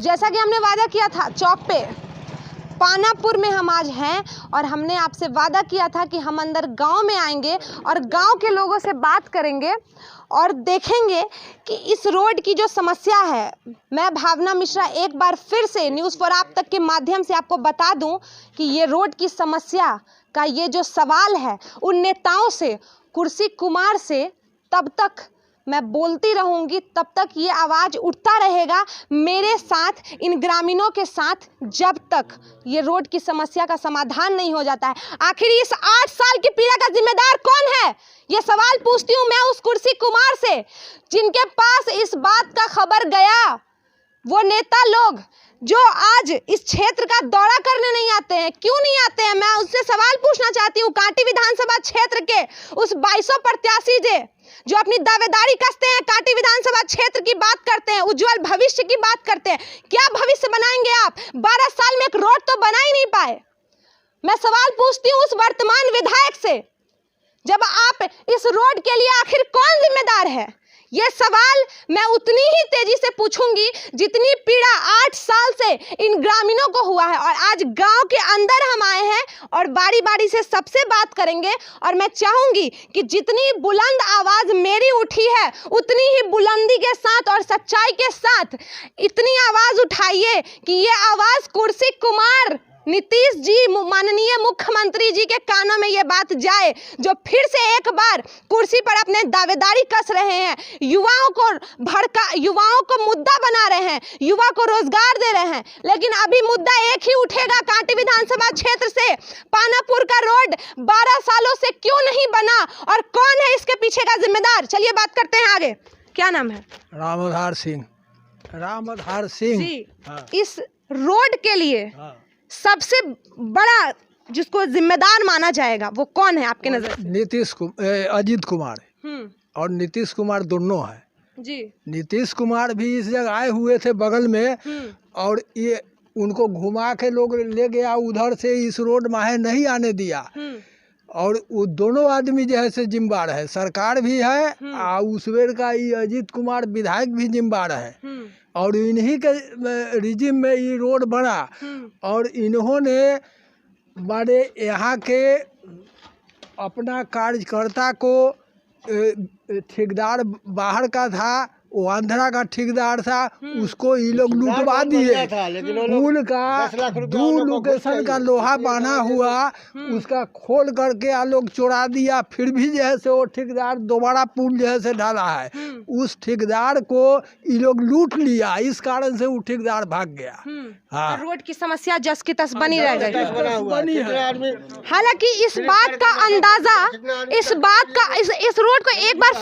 जैसा कि हमने वादा किया था चौक पे पानापुर में हम आज हैं और हमने आपसे वादा किया था कि हम अंदर गांव में आएंगे और गांव के लोगों से बात करेंगे और देखेंगे कि इस रोड की जो समस्या है। मैं भावना मिश्रा एक बार फिर से न्यूज़ फॉर आप तक के माध्यम से आपको बता दूं कि ये रोड की समस्या का ये जो सवाल है उन नेताओं से, कुर्सी कुमार से तब तक मैं बोलती रहूंगी, तब तक ये आवाज़ उठता रहेगा मेरे साथ, इन ग्रामीणों के साथ, जब तक ये रोड की समस्या का समाधान नहीं हो जाता है। आखिर इस 8 साल की पीड़ा का जिम्मेदार कौन है? ये सवाल पूछती हूँ मैं उस कुर्सी कुमार से जिनके पास इस बात का खबर गया। वो नेता लोग जो आज इस क्षेत्र का दौरा करने नहीं आते हैं, क्यों नहीं आते हैं? मैं उससे सवाल पूछना चाहती हूँ। कांटी विधानसभा क्षेत्र के उस 2200 प्रत्याशी जो अपनी दावेदारी कसते हैं, कांटी विधानसभा क्षेत्र की बात करते हैं, उज्जवल भविष्य की बात करते हैं, क्या भविष्य बनाएंगे आप? 12 साल में एक रोड तो बना ही नहीं पाए। मैं सवाल पूछती हूँ उस वर्तमान विधायक से, जब आप इस रोड के लिए आखिर कौन जिम्मेदार है? ये सवाल मैं उतनी ही तेजी से पूछूंगी जितनी पीड़ा 8 साल से इन ग्रामीणों को हुआ है। और आज गांव के अंदर हम आए हैं और बारी बारी से सबसे बात करेंगे और मैं चाहूंगी कि जितनी बुलंद आवाज मेरी उठी है उतनी ही बुलंदी के साथ और सच्चाई के साथ इतनी आवाज उठाइए कि ये आवाज कुर्सी कुमार नीतीश जी, माननीय मुख्यमंत्री जी के कानों में ये बात जाए, जो फिर से एक बार कुर्सी पर अपने दावेदारी कस रहे हैं, युवाओं को मुद्दा बना रहे हैं, युवा को रोजगार दे रहे हैं। लेकिन अभी मुद्दा एक ही उठेगा, कांटी विधानसभा क्षेत्र से पानापुर का रोड 12 सालों से क्यों नहीं बना और कौन है इसके पीछे का जिम्मेदार? चलिए बात करते हैं आगे। क्या नाम है? रामधार सिंह। रामधार सिंह जी। हाँ। इस रोड के लिए सबसे बड़ा जिसको जिम्मेदार माना जाएगा वो कौन है आपके नजर से? अजीत कुमार और नीतीश कुमार दोनों है जी। नीतीश कुमार भी इस जगह आए हुए थे बगल में और ये उनको घुमा के लोग ले गया उधर से, इस रोड माहे नहीं आने दिया। और वो दोनों आदमी जो है से जिम्मेदार है, सरकार भी है और उस बेर का ये अजीत कुमार विधायक भी जिम्मेदार है और इन्हीं के रिजिम में ये रोड बना। और इन्होंने बड़े यहाँ के अपना कार्यकर्ता को, ठेकेदार बाहर का था, वो आंध्रा का ठेकेदार था, उसको ये लोग लूटवा दिए। पुल का 2 लोकेशन का लोहा बांधा हुआ, उसका खोल करके आ लोग चुरा दिया। फिर भी जो है से वो ठेकेदार दोबारा पुल जो है से ढाला है, उस ठेकेदार को ये लोग लूट लिया, इस कारण से वो ठेकेदार भाग गया। हाँ, रोड की समस्या जस की तस बनी रह गई। हालांकि इस बात का अंदाजा, इस रोड को एक बार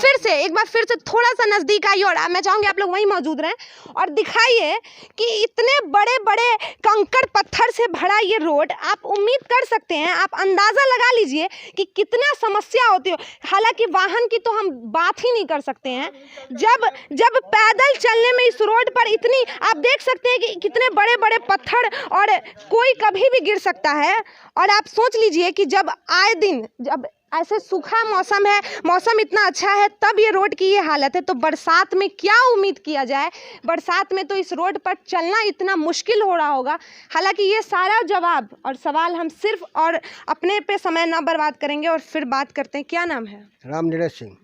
फिर से थोड़ा सा नजदीक आइए और मैं चाहूंगी आप लोग वहीं मौजूद रहें और दिखाइए कि इतने बड़े बड़े कंकड़ पत्थर से भरा ये रोड, आप उम्मीद कर सकते हैं, आप अंदाजा लगा लीजिए कि कितना समस्या होती है। हालांकि वाहन की तो हम बात ही नहीं कर सकते हैं, जब पैदल चलने में इस रोड पर इतनी, आप देख सकते हैं कि कितने बड़े बड़े पत्थर और कोई कभी भी गिर सकता है। और आप सोच लीजिए कि जब आए दिन, जब ऐसे सूखा मौसम है, मौसम इतना अच्छा है, तब ये रोड की ये हालत है, तो बरसात में क्या उम्मीद किया जाए? बरसात में तो इस रोड पर चलना इतना मुश्किल हो रहा होगा। हालांकि ये सारा जवाब और सवाल हम सिर्फ और अपने पे समय ना बर्बाद करेंगे और फिर बात करते हैं। क्या नाम है? रामनीरज सिंह।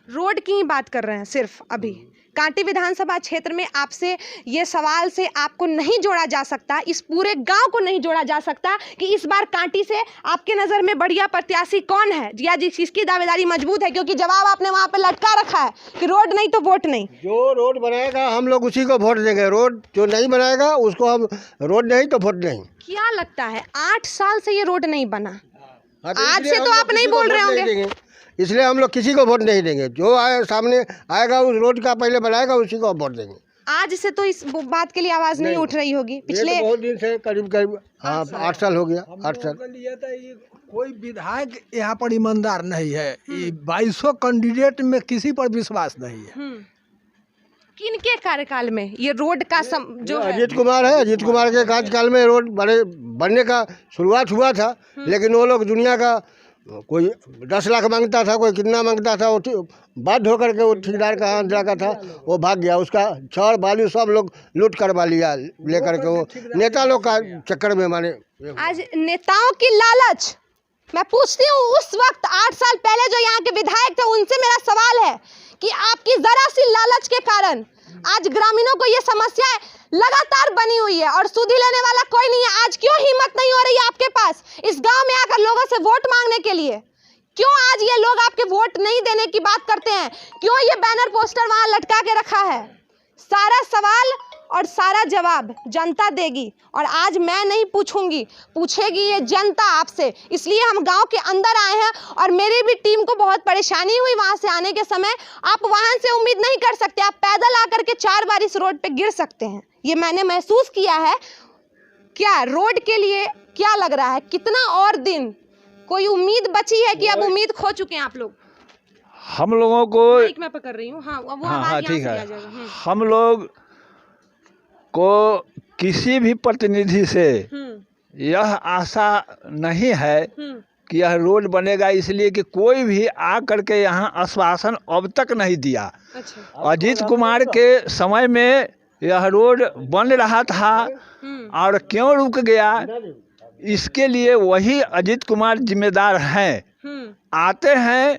रोड की ही बात कर रहे हैं सिर्फ अभी। कांटी विधानसभा क्षेत्र में आपसे ये सवाल से आपको नहीं जोड़ा जा सकता, इस पूरे गांव को नहीं जोड़ा जा सकता कि इस बार कांटी से आपके नज़र में बढ़िया प्रत्याशी कौन है या जिसकी दावेदारी मजबूत है, क्योंकि जवाब आपने वहां पे लटका रखा है कि रोड नहीं तो वोट नहीं। जो रोड बनाएगा हम लोग उसी को वोट देंगे, रोड जो नहीं बनाएगा उसको हम, रोड नहीं तो वोट नहीं। क्या लगता है 8 साल से ये रोड नहीं बना? आज से तो आप नहीं बोल रहे होंगे, इसलिए हम लोग किसी को वोट नहीं देंगे। जो सामने आएगा उस रोड का पहले बनाएगा उसी को वोट देंगे। आज से तो इस बात के लिए आवाज नहीं उठ रही होगी पिछले तो बहुत दिन से, करीब 8 साल हो गया। 8 साल कोई विधायक यहाँ पर ईमानदार नहीं है। 2200 कैंडिडेट में किसी पर विश्वास नहीं है। किनके कार्यकाल में ये रोड का जो है? अजीत कुमार है, अजीत कुमार के कार्यकाल में रोड बनने का शुरुआत हुआ था। लेकिन वो लोग दुनिया का कोई 10 लाख मांगता था, कोई कितना मांगता था, वो बाध्य होकर के वो ठेकेदार का हाथ लगा था, वो भाग गया। उसका छड़ बालू सब लोग लूट करवा लिया लेकर के, वो नेता लोग का चक्कर में माने। आज नेताओं की लालच, मैं पूछती हूँ उस वक्त 8 साल पहले जो यहाँ के विधायक थे उनसे मेरा सवाल है कि आपकी जरा सी लालच के कारण आज ग्रामीणों को ये समस्या लगातार बनी हुई है और सुधि लेने वाला कोई नहीं है। आज क्यों हिम्मत नहीं हो रही है आपके पास इस गांव में आकर लोगों से वोट मांगने के लिए? क्यों आज ये लोग आपके वोट नहीं देने की बात करते हैं? क्यों ये बैनर पोस्टर वहां लटका के रखा है? सारा सवाल और सारा जवाब जनता देगी और आज मैं नहीं पूछूंगी, पूछेगी ये जनता आपसे। इसलिए हम गांव के अंदर आए हैं और मेरी भी टीम को बहुत परेशानी हुई वहां से आने के समय। आप वाहन से उम्मीद नहीं कर सकते, आप पैदल आकर के 4 बार इस रोड पे गिर सकते हैं, ये मैंने महसूस किया है। क्या रोड के लिए क्या लग रहा है, कितना और दिन कोई उम्मीद बची है कि अब उम्मीद खो चुके हैं आप लोग? हम लोगों को मैं पकड़ रही हूँ। हाँ, वो हाँ ठीक है। हम लोग को किसी भी प्रतिनिधि से यह आशा नहीं है कि यह रोड बनेगा, इसलिए कि कोई भी आ करके यहाँ आश्वासन अब तक नहीं दिया। अच्छा। अजीत कुमार के समय में यह रोड बन रहा था और क्यों रुक गया, इसके लिए वही अजीत कुमार जिम्मेदार हैं। आते हैं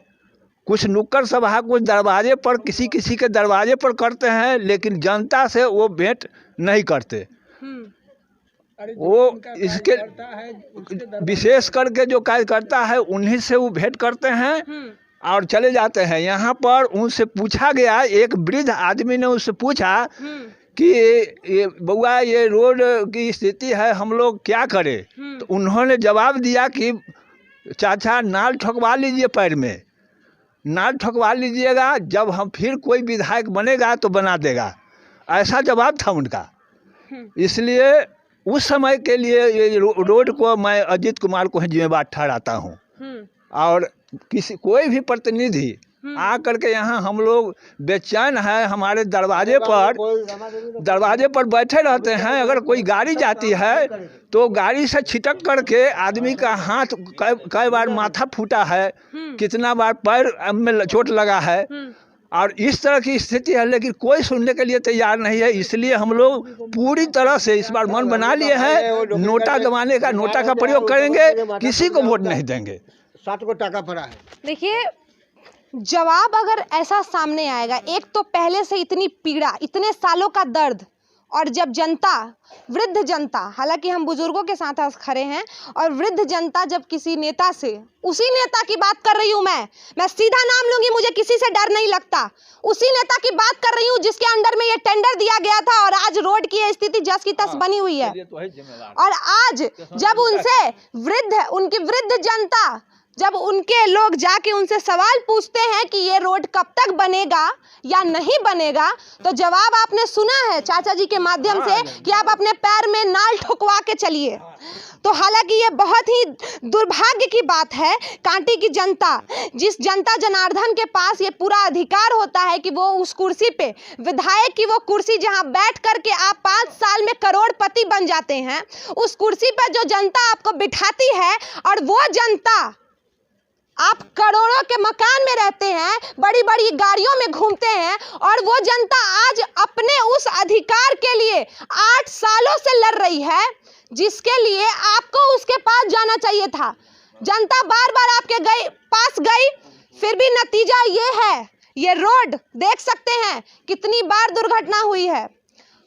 कुछ नुक्कड़ सभा, कुछ दरवाजे पर, किसी किसी के दरवाजे पर करते हैं, लेकिन जनता से वो भेंट नहीं करते। वो इसके विशेष करके जो कार्यकर्ता है उन्हीं से वो भेंट करते हैं और चले जाते हैं। यहाँ पर उनसे पूछा गया, एक वृद्ध आदमी ने उससे पूछा कि ये बउआ ये रोड की स्थिति है, हम लोग क्या करें? तो उन्होंने जवाब दिया कि चाचा नाल ठोकवा लीजिए, पैर में नाल ठोकवा लीजिएगा, जब हम फिर कोई विधायक बनेगा तो बना देगा। ऐसा जवाब था उनका। इसलिए उस समय के लिए ये रोड को मैं अजीत कुमार को ही जिम्मेदार ठहराता हूँ। और कोई भी प्रतिनिधि आ करके यहाँ हम लोग बेचैन है, हमारे दरवाजे पर बैठे रहते हैं। अगर कोई गाड़ी जाती है तो गाड़ी से छिटक करके आदमी का हाथ कई बार माथा फूटा है, कितना बार पैर में चोट लगा है और इस तरह की स्थिति है, लेकिन कोई सुनने के लिए तैयार नहीं है। इसलिए हम लोग पूरी तरह से इस बार मन बना लिए हैं, नोटा दबाने का, नोटा का प्रयोग करेंगे, किसी को वोट नहीं देंगे। 7 को टाका पड़ा है। देखिए, जवाब अगर ऐसा सामने आएगा, एक तो पहले से इतनी पीड़ा, इतने सालों का दर्द, और जब जनता, वृद्ध जनता, हालांकि हम बुजुर्गों के साथ खड़े हैं, और वृद्ध जनता जब किसी नेता से, उसी नेता की बात कर रही हूँ मैं सीधा नाम लूंगी, मुझे किसी से डर नहीं लगता, उसी नेता की बात कर रही हूँ जिसके अंडर में ये टेंडर दिया गया था और आज रोड की स्थिति जस की तस बनी हुई है। और आज जब उनसे उनकी वृद्ध जनता, जब उनके लोग जाके उनसे सवाल पूछते हैं कि ये रोड कब तक बनेगा या नहीं बनेगा, तो जवाब आपने सुना है चाचा जी के माध्यम से कि आप अपने पैर में नाल ठुकवा के चलिए। तो हालांकि ये बहुत ही दुर्भाग्य की बात है, कांटी की जनता, जिस जनता जनार्दन के पास ये पूरा अधिकार होता है कि वो उस कुर्सी पे, विधायक की वो कुर्सी जहां बैठ करके आप 5 साल में करोड़पति बन जाते हैं, उस कुर्सी पर जो जनता आपको बिठाती है, और वो जनता, आप करोड़ों के मकान में रहते हैं, बड़ी बड़ी गाड़ियों में घूमते हैं, और वो जनता आज अपने उस अधिकार के लिए 8 सालों से लड़ रही है, जिसके लिए आपको उसके पास जाना चाहिए था। जनता बार बार आपके पास गई, फिर भी नतीजा ये है, ये रोड देख सकते हैं कितनी बार दुर्घटना हुई है।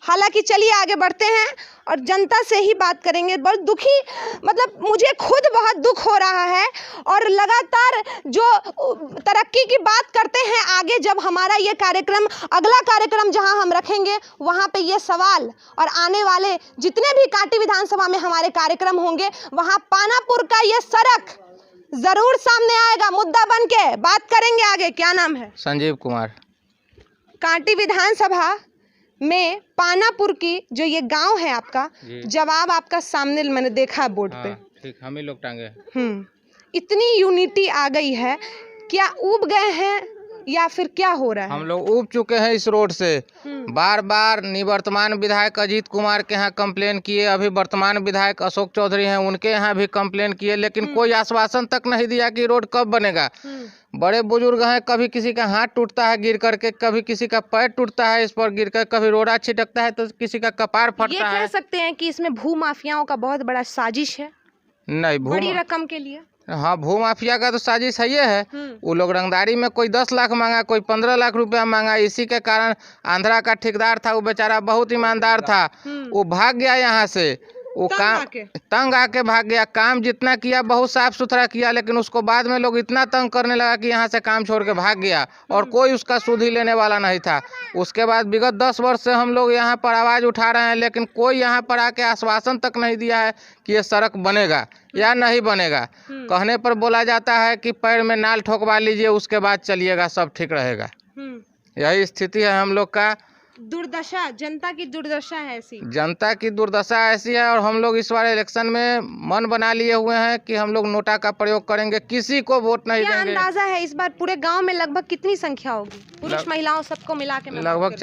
हालांकि चलिए आगे बढ़ते हैं और जनता से ही बात करेंगे। बहुत दुखी, मतलब मुझे खुद बहुत दुख हो रहा है, और लगातार जो तरक्की की बात करते हैं आगे, जब हमारा ये कार्यक्रम, अगला कार्यक्रम जहां हम रखेंगे, वहां पे ये सवाल, और आने वाले जितने भी कांटी विधानसभा में हमारे कार्यक्रम होंगे, वहां पानापुर का ये सड़क जरूर सामने आएगा, मुद्दा बन के बात करेंगे आगे। क्या नाम है? संजीव कुमार। कांटी विधानसभा में पानापुर की जो ये गांव है आपका, जवाब आपका सामने मैंने देखा बोर्ड पे। ठीक, हम ही लोग टांगे। इतनी यूनिटी आ गई है, क्या ऊब गए हैं या फिर क्या हो रहा है? हम लोग ऊब चुके हैं इस रोड से। बार बार निवर्तमान विधायक अजीत कुमार के यहाँ कंप्लेन किए, अभी वर्तमान विधायक अशोक चौधरी हैं उनके यहाँ भी कंप्लेन किए, लेकिन कोई आश्वासन तक नहीं दिया कि रोड कब बनेगा। बड़े बुजुर्ग हैं, कभी किसी का हाथ टूटता है गिर करके, कभी किसी का पैर टूटता है इस पर गिर कर, कभी रोड़ा छिटकता है तो किसी का कपार ये फटता कह है। सकते हैं कि इसमें भूमाफियाओं का बहुत बड़ा साजिश है, नहीं बड़ी रकम के लिए। हाँ, भूमाफिया का तो साजिश है, ये है वो लोग रंगदारी में कोई 10 लाख मांगा, कोई 15 लाख रुपया मांगा। इसी के कारण आंध्रा का ठेकेदार था, वो बेचारा बहुत ईमानदार था, वो भाग गया यहाँ से। वो तंग आके भाग गया। काम जितना किया बहुत साफ सुथरा किया, लेकिन उसको बाद में लोग इतना तंग करने लगा कि यहाँ से काम छोड़ के भाग गया और कोई उसका सुध ही लेने वाला नहीं था। उसके बाद विगत 10 वर्ष से हम लोग यहाँ पर आवाज़ उठा रहे हैं, लेकिन कोई यहाँ पर आके आश्वासन तक नहीं दिया है कि ये सड़क बनेगा या नहीं बनेगा। कहने पर बोला जाता है कि पैर में नाल ठोकवा लीजिए, उसके बाद चलिएगा, सब ठीक रहेगा। यही स्थिति है हम लोग का। दुर्दशा, जनता की दुर्दशा है ऐसी। जनता की दुर्दशा ऐसी है, और हम लोग इस बार इलेक्शन में मन बना लिए हुए हैं कि हम लोग नोटा का प्रयोग करेंगे, किसी को वोट नहीं क्या देंगे। अंदाजा है इस बार पूरे गांव में लगभग कितनी संख्या होगी, पुरुष महिलाओं सबको मिला के? लगभग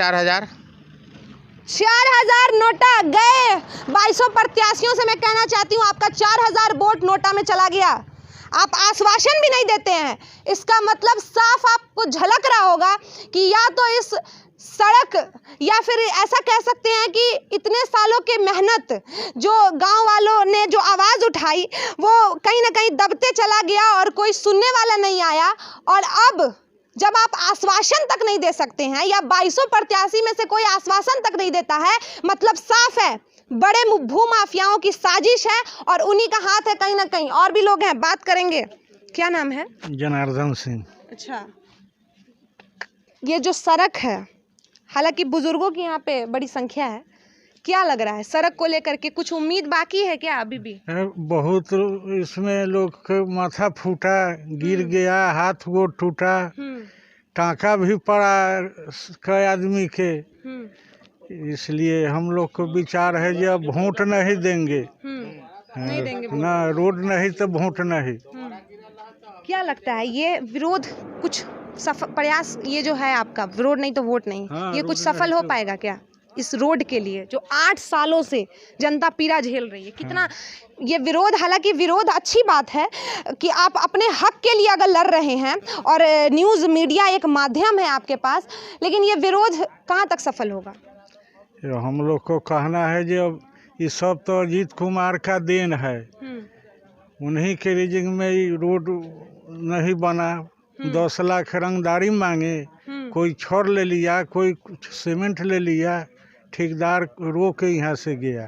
4000 नोटा गए। 2200 प्रत्याशियों से मैं कहना चाहती हूँ, आपका 4000 वोट नोटा में चला गया। आप आश्वासन भी नहीं देते हैं। इसका मतलब साफ आपको झलक रहा होगा कि या तो इस सड़क, या फिर ऐसा कह सकते हैं कि इतने सालों के मेहनत जो गांव वालों ने जो आवाज़ उठाई वो कहीं ना कहीं दबते चला गया और कोई सुनने वाला नहीं आया। और अब जब आप आश्वासन तक नहीं दे सकते हैं, या 2200 प्रत्याशी में से कोई आश्वासन तक नहीं देता है, मतलब साफ है बड़े भूमाफियाओं की साजिश है और उन्हीं का हाथ है कहीं ना कहीं। और भी लोग हैं, बात करेंगे। क्या नाम है? जनार्दन सिंह। अच्छा, ये जो सड़क है, हालांकि बुजुर्गों की यहाँ पे बड़ी संख्या है, क्या लग रहा है सड़क को लेकर के? कुछ उम्मीद बाकी है क्या अभी भी? बहुत इसमें लोग का माथा फूटा, गिर गया, हाथ गोड़ टूटा, टाँका भी पड़ा कई आदमी के। इसलिए हम लोग को विचार है कि अब वोट नहीं देंगे, नहीं देंगे ना रोड नहीं तो वोट नहीं। क्या लगता है ये विरोध कुछ प्रयास, ये जो है आपका विरोध नहीं तो वोट नहीं, ये कुछ सफल हो पाएगा क्या इस रोड के लिए जो 8 सालों से जनता पीड़ा झेल रही है? कितना ये विरोध, हालांकि विरोध अच्छी बात है कि आप अपने हक के लिए अगर लड़ रहे हैं और न्यूज़ मीडिया एक माध्यम है आपके पास, लेकिन ये विरोध कहाँ तक सफल होगा? हम लोग को कहना है जो ये सब तो अजीत कुमार का देन है, उन्हीं के रीजिंग में ही रोड नहीं बना। 10 लाख रंगदारी मांगे, कोई छड़ ले लिया, कोई सीमेंट ले लिया, ठेकेदार रो के यहाँ से गया।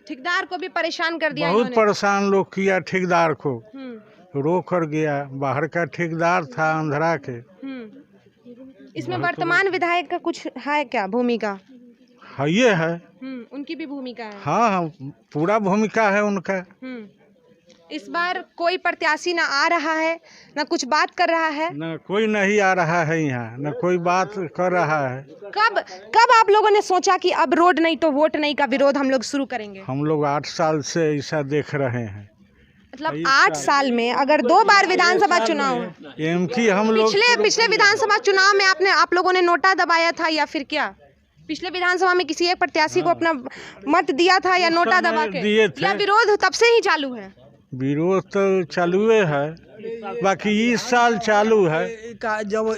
ठेकेदार को भी परेशान कर दिया, बहुत परेशान लोग किया ठेकेदार को, रो कर गया। बाहर का ठेकेदार था आंध्रा के। इसमें वर्तमान विधायक का कुछ है क्या भूमिका? है, ये है, उनकी भी भूमिका है। हाँ, पूरा भूमिका है उनका। इस बार कोई प्रत्याशी ना आ रहा है, ना कुछ बात कर रहा है, न कोई नहीं आ रहा है यहाँ, न कोई बात कर रहा है। कब आप लोगों ने सोचा कि अब रोड नहीं तो वोट नहीं का विरोध हम लोग शुरू करेंगे? हम लोग 8 साल से ऐसा देख रहे हैं। मतलब 8 साल में अगर 2 बार विधानसभा चुनाव, हम लोग पिछले विधानसभा चुनाव में आप लोगों ने नोटा दबाया था या फिर क्या? पिछले विधानसभा में किसी एक प्रत्याशी को अपना मत दिया था या नोटा दबा के, या विरोध तब से ही चालू है? विरोध तो चालू है, बाकी इस साल चालू है। जब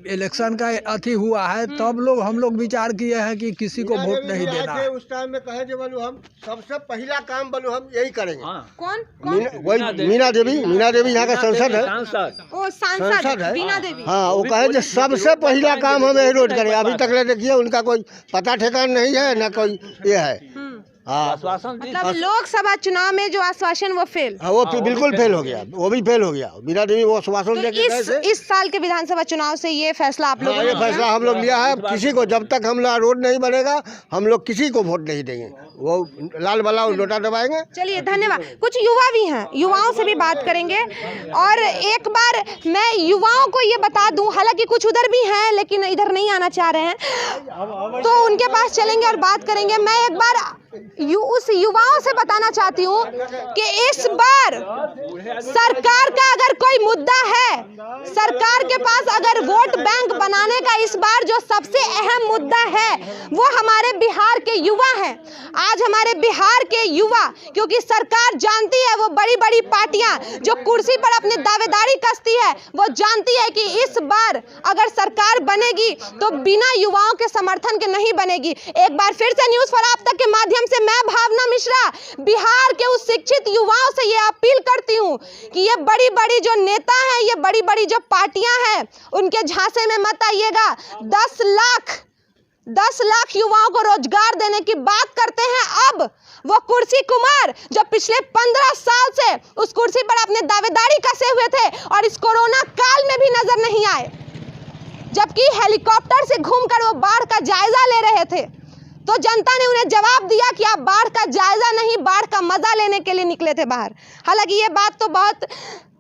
इलेक्शन का अथी हुआ है तब हम लोग विचार किए हैं कि किसी को वोट नहीं देना है। उस टाइम में कहे बोलो हम सबसे पहला काम बोलो हम यही करेंगे। कौन? वही मीना देवी यहाँ का सांसद है। ओ सांसद है बीना देवी। हाँ, वो कहे जो सबसे पहला काम हम यही रोड करें। अभी तक देखिए उनका कोई पता ठिकाना नहीं है, न कोई ये है। मतलब लोकसभा चुनाव में जो आश्वासन वो फेल। हाँ, वो बिल्कुल फेल हो गया, वो भी फेल हो गया। बीना देवी वो आश्वासन तो इस साल के विधानसभा चुनाव से ये फैसला आप लोग, ये फैसला हम लोग लिया है, किसी को जब तक हम लोग रोड नहीं बनेगा हम लोग किसी को वोट नहीं देंगे। वो लाल बला नोटा दबाएंगे। चलिए धन्यवाद। कुछ युवा भी हैं, युवाओं से भी बात करेंगे। और एक बार मैं युवाओं को ये बता दूं, हालांकि कुछ उधर भी हैं लेकिन इधर नहीं आना चाह रहे हैं, तो उनके पास चलेंगे और बात करेंगे। मैं एक बार उस युवाओं से बताना चाहती हूँ कि इस बार सरकार का अगर कोई मुद्दा है, सरकार के पास अगर वोट बैंक बनाने का इस बार जो सबसे अहम मुद्दा है वो हमारे बिहार के युवा हैं। आज हमारे बिहार के युवा, क्योंकि सरकार जानती है, वो बड़ी बड़ी पार्टियां जो कुर्सी पर अपने दावेदारी कसती है, वो जानती है कि इस बार अगर सरकार बनेगी तो बिना युवाओं के समर्थन के नहीं बनेगी। एक बार फिर से न्यूज़ फॉर आप तक के माध्यम से मैं भावना मिश्रा बिहार के उस शिक्षित युवाओं से ये अपील करती हूँ कि ये बड़ी बड़ी जो नेता हैं, ये बड़ी बड़ी जो पार्टियां हैं, उनके झांसे में मत आइएगा। 10 लाख युवाओं को रोजगार देने की बात करते हैं अब वो कुर्सी कुमार जो पिछले 15 साल से उस कुर्सी पर अपने दावेदारी कसे हुए थे और इस कोरोना काल में भी नजर नहीं आए, जबकि हेलीकॉप्टर से घूमकर वो बाढ़ का जायजा ले रहे थे। तो जनता ने उन्हें जवाब दिया कि आप बाढ़ का जायजा नहीं, बाढ़ का मजा लेने के लिए निकले थे बाहर। हालांकि ये बात तो बहुत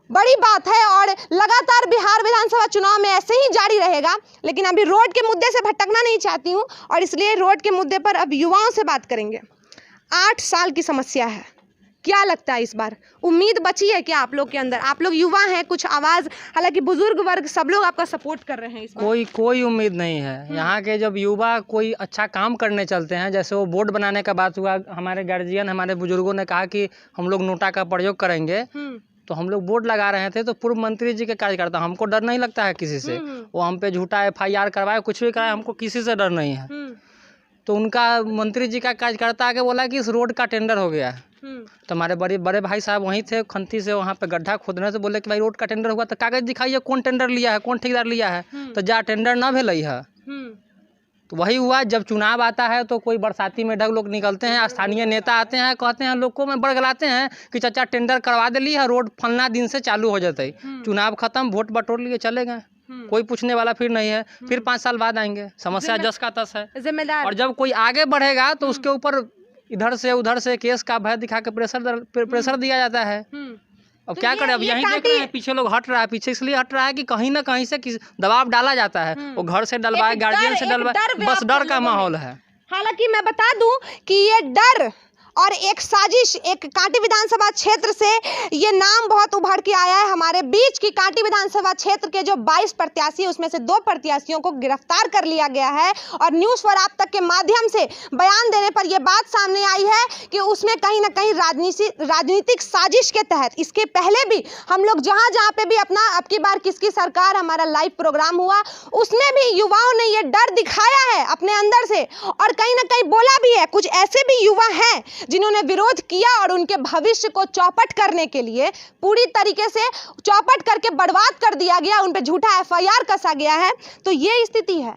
बड़ी बात है और लगातार बिहार विधानसभा चुनाव में ऐसे ही जारी रहेगा, लेकिन अभी रोड के मुद्दे से भटकना नहीं चाहती हूँ और इसलिए रोड के मुद्दे पर अब युवाओं से बात करेंगे। 8 साल की समस्या है, क्या लगता है इस बार उम्मीद बची है क्या आप लोग के अंदर? आप लोग युवा हैं, कुछ आवाज़, हालांकि बुजुर्ग वर्ग सब लोग आपका सपोर्ट कर रहे हैं इस बार। कोई उम्मीद नहीं है। यहाँ के जब युवा कोई अच्छा काम करने चलते हैं, जैसे वो बोर्ड बनाने का बात हुआ, हमारे गार्जियन हमारे बुजुर्गों ने कहा कि हम लोग नोटा का प्रयोग करेंगे, तो हम लोग बोर्ड लगा रहे थे, तो पूर्व मंत्री जी के कार्यकर्ता, हमको डर नहीं लगता है किसी से। वो हम पे झूठा FIR करवाए, कुछ भी कराए, हमको किसी से डर नहीं है। तो उनका मंत्री जी का कार्यकर्ता आके बोला कि इस रोड का टेंडर हो गया है। तो हमारे बड़े भाई साहब वहीं थे, खंती से वहाँ पे गड्ढा खोदने से बोले कि भाई रोड का टेंडर हुआ, तो कागज दिखाइए कौन टेंडर लिया है, कौन ठेकेदार लिया है। तो जा टेंडर ना भेलई है। तो वही हुआ, जब चुनाव आता है तो कोई बरसाती में ढग लोग निकलते हैं, स्थानीय नेता आते हैं, कहते हैं लोगों में बड़गलाते हैं कि चाचा टेंडर करवा दे लिया, रोड फलना दिन से चालू हो जाता है। चुनाव खत्म, वोट बटोर लिए चले गए, कोई पूछने वाला फिर नहीं है। फिर 5 साल बाद आएंगे, समस्या जस का तस है जिम्मेदार। और जब कोई आगे बढ़ेगा तो उसके ऊपर इधर से उधर से केस का भय दिखा के प्रेशर दिया जाता है। अब तो क्या करें, अब यहीं देख रहे हैं पीछे लोग हट रहा है, पीछे इसलिए हट रहा है कि कहीं ना कहीं से दबाव डाला जाता है। वो घर से डलवाए, गार्जियन से डलवाए, बस डर का माहौल है। हालांकि मैं बता दूं कि ये डर और एक साजिश, एक कांटी विधानसभा क्षेत्र से ये नाम बहुत उभर के आया है हमारे बीच की कांटी विधानसभा क्षेत्र के जो 22 प्रत्याशी है उसमें से 2 प्रत्याशियों को गिरफ्तार कर लिया गया है और न्यूज़ फॉर आप तक के माध्यम से बयान देने पर यह बात सामने आई है कि उसमें कहीं ना कहीं राजनीतिक साजिश के तहत, इसके पहले भी हम लोग जहां पे भी अपना अब की बार किसकी सरकार हमारा लाइव प्रोग्राम हुआ, उसमें भी युवाओं ने ये डर दिखाया है अपने अंदर से और कहीं ना कहीं बोला भी है। कुछ ऐसे भी युवा हैं जिन्होंने विरोध किया और उनके भविष्य को चौपट करने के लिए पूरी तरीके से चौपट करके बर्बाद कर दिया गया, उन पे झूठा FIR कसा गया है। तो ये स्थिति है।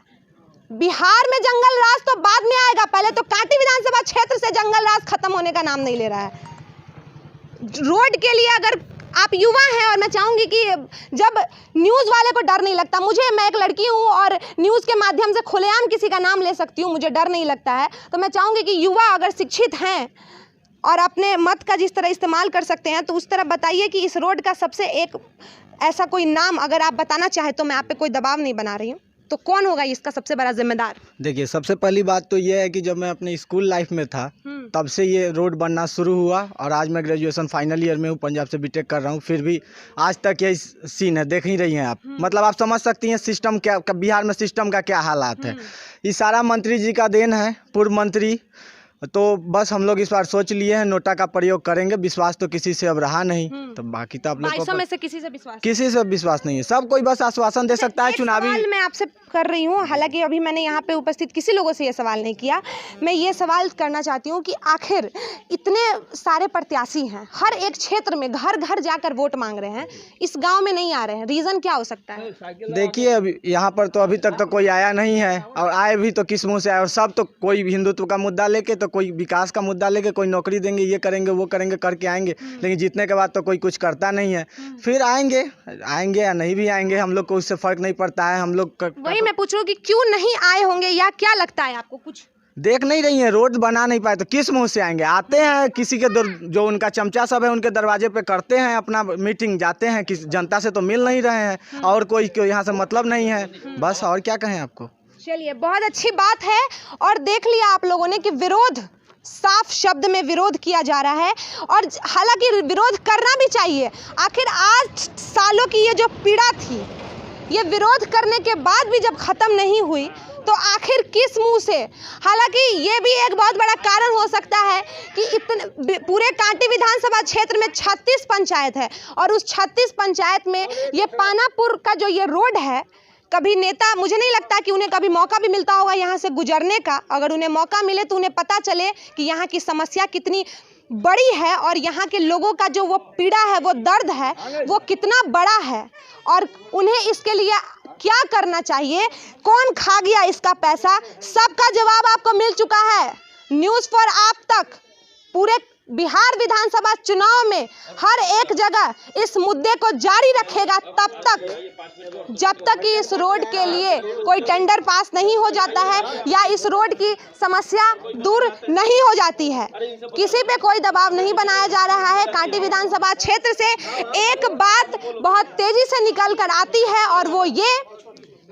बिहार में जंगल राज तो बाद में आएगा, पहले तो कांटी विधानसभा क्षेत्र से जंगल राज खत्म होने का नाम नहीं ले रहा है। रोड के लिए अगर आप युवा हैं और मैं चाहूंगी कि जब न्यूज़ वाले को डर नहीं लगता, मैं एक लड़की हूं और न्यूज़ के माध्यम से खुलेआम किसी का नाम ले सकती हूं, मुझे डर नहीं लगता है, तो मैं चाहूंगी कि युवा अगर शिक्षित हैं और अपने मत का जिस तरह इस्तेमाल कर सकते हैं तो उस तरह बताइए कि इस रोड का सबसे एक ऐसा कोई नाम अगर आप बताना चाहें तो मैं आप पे कोई दबाव नहीं बना रही हूँ, तो कौन होगा इसका सबसे बड़ा जिम्मेदार? देखिए, सबसे पहली बात तो ये है कि जब मैं अपने स्कूल लाइफ में था तब से ये रोड बनना शुरू हुआ और आज मैं ग्रेजुएशन फाइनल ईयर में हूँ, पंजाब से बीटेक कर रहा हूँ, फिर भी आज तक यही सीन है, देख ही रही हैं आप। मतलब आप समझ सकती हैं सिस्टम क्या, बिहार में सिस्टम का क्या हालात है। ये सारा मंत्री जी का देन है, पूर्व मंत्री। तो बस हम लोग इस बार सोच लिए हैं नोटा का प्रयोग करेंगे, विश्वास तो किसी से अब रहा नहीं। तो बाकी तो आप लोग को में से किसी से विश्वास नहीं है, सब कोई बस आश्वासन दे सकता है। चुनावी मैं आपसे कर रही हूँ, हालांकि अभी मैंने यहाँ पे उपस्थित किसी लोगों से ये सवाल नहीं किया, मैं ये सवाल करना चाहती हूँ कि आखिर इतने सारे प्रत्याशी हैं, हर एक क्षेत्र में घर घर जाकर वोट मांग रहे हैं, इस गांव में नहीं आ रहे हैं, रीजन क्या हो सकता है? देखिए, अभी यहाँ पर तो अभी तक तो कोई आया नहीं है और आए भी तो किस मुँह से आए, और सब तो कोई हिंदुत्व का मुद्दा लेके, तो कोई विकास का मुद्दा लेके, कोई नौकरी देंगे, ये करेंगे वो करेंगे करके आएंगे, लेकिन जीतने के बाद तो कोई कुछ करता नहीं है। फिर आएंगे या नहीं भी आएंगे, हम लोग को उससे फर्क नहीं पड़ता है। हम लोग वही मैं पूछ रही हूँ कि क्यों नहीं आए होंगे या क्या लगता है आपको? कुछ देख नहीं रही है, रोड बना नहीं पाए तो किस मुंह से आएंगे? आते हैं किसी के जो उनका चमचा सब है उनके दरवाजे पे करते हैं अपना मीटिंग, जाते हैं, किस जनता से तो मिल नहीं रहे हैं और कोई यहाँ से मतलब नहीं है, बस। और क्या कहें आपको? चलिए, बहुत अच्छी बात है। और देख लिया आप लोगों ने कि विरोध साफ शब्द में विरोध किया जा रहा है। और हालांकि विरोध करना भी चाहिए, आखिर 8 सालों की ये जो पीड़ा थी, ये विरोध करने के बाद भी जब ख़त्म नहीं हुई तो आखिर किस मुंह से। हालांकि ये भी एक बहुत बड़ा कारण हो सकता है कि इतने पूरे कांटी विधानसभा क्षेत्र में 36 पंचायत है और उस 36 पंचायत में ये पानापुर का जो ये रोड है, कभी नेता, मुझे नहीं लगता कि उन्हें कभी मौका भी मिलता होगा यहाँ से गुजरने का। अगर उन्हें मौका मिले तो उन्हें पता चले कि यहाँ की समस्या कितनी बड़ी है और यहाँ के लोगों का जो वो पीड़ा है, वो दर्द है, वो कितना बड़ा है और उन्हें इसके लिए क्या करना चाहिए, कौन खा गया इसका पैसा, सबका जवाब आपको मिल चुका है। न्यूज़ फॉर आप तक पूरे बिहार विधानसभा चुनाव में हर एक जगह इस मुद्दे को जारी रखेगा तब तक, जब तक कि इस रोड के लिए कोई टेंडर पास नहीं हो जाता है या इस रोड की समस्या दूर नहीं हो जाती है। किसी पे कोई दबाव नहीं बनाया जा रहा है। कांटी विधानसभा क्षेत्र से एक बात बहुत तेजी से निकल कर आती है और वो ये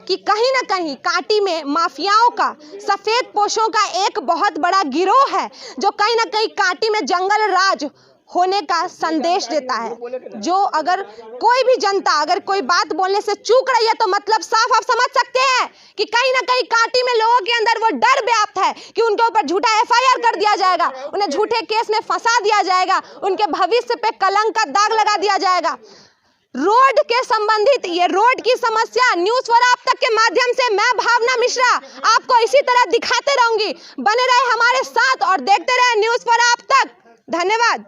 कि कहीं ना कहीं कांटी में माफियाओं का, सफेद पोशों का एक बहुत बड़ा गिरोह है जो कहीं ना कहीं कांटी में जंगल राज होने का संदेश देता है। जो अगर कोई भी जनता अगर कोई बात बोलने से चूक रही है तो मतलब साफ आप समझ सकते हैं कि कहीं ना कहीं कांटी में लोगों के अंदर वो डर व्याप्त है कि उनके ऊपर झूठा FIR कर दिया जाएगा, उन्हें झूठे केस में फंसा दिया जाएगा, उनके भविष्य पे कलंक का दाग लगा दिया जाएगा। रोड के संबंधित ये रोड की समस्या न्यूज़ फॉर आप तक के माध्यम से मैं भावना मिश्रा आपको इसी तरह दिखाते रहूंगी। बने रहे हमारे साथ और देखते रहे न्यूज़ फॉर आप तक। धन्यवाद।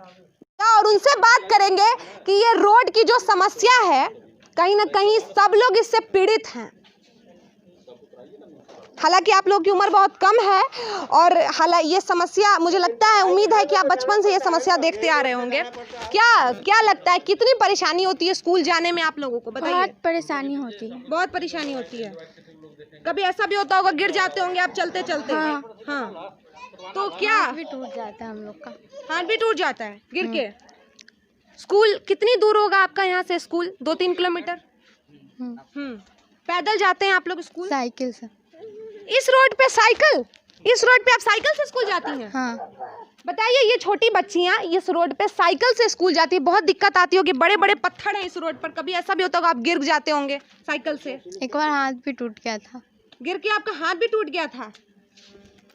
और उनसे बात करेंगे कि ये रोड की जो समस्या है, कहीं ना कहीं सब लोग इससे पीड़ित हैं। हालांकि आप लोगों की उम्र बहुत कम है और हालांकि ये समस्या, मुझे लगता है, उम्मीद है कि आप बचपन से ये समस्या देखते आ रहे होंगे। क्या लगता है कितनी परेशानी होती है स्कूल जाने में आप लोगों को, बताइए। बहुत परेशानी होती है। बहुत परेशानी होती है। कभी ऐसा भी होता होगा गिर जाते होंगे आप चलते चलते? हाँ। तो क्या हाथ भी टूट जाता है हम लोग का। हाथ भी टूट जाता है गिर के। स्कूल कितनी दूर होगा आपका यहाँ से? School 2-3 kilometre. पैदल जाते हैं आप लोग स्कूल? साइकिल से। इस रोड पे साइकिल? इस रोड पे आप साइकिल से स्कूल जाती हैं? हाँ। बताइए, ये छोटी बच्चियां इस रोड पे साइकिल से स्कूल जाती है, बहुत दिक्कत आती होगी, बड़े बड़े पत्थर हैं इस रोड पर, कभी ऐसा भी होता होगा आप गिर जाते होंगे साइकिल से? एक बार हाथ भी टूट गया था। गिर के आपका हाथ भी टूट गया था?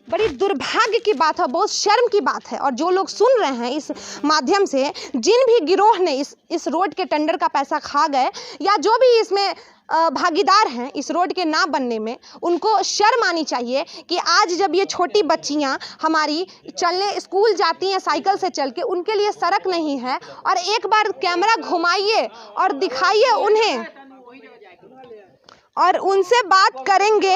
बड़ी दुर्भाग्य की बात है, बहुत शर्म की बात है। और जो लोग सुन रहे हैं इस माध्यम से, जिन भी गिरोह ने इस रोड के टेंडर का पैसा खा गए या जो भी इसमें भागीदार हैं इस रोड के ना बनने में, उनको शर्म आनी चाहिए कि आज जब ये छोटी बच्चियां हमारी चलने स्कूल जाती हैं साइकिल से चल के, उनके लिए सड़क नहीं है। और एक बार कैमरा घुमाइए और दिखाइए उन्हें और उनसे बात करेंगे।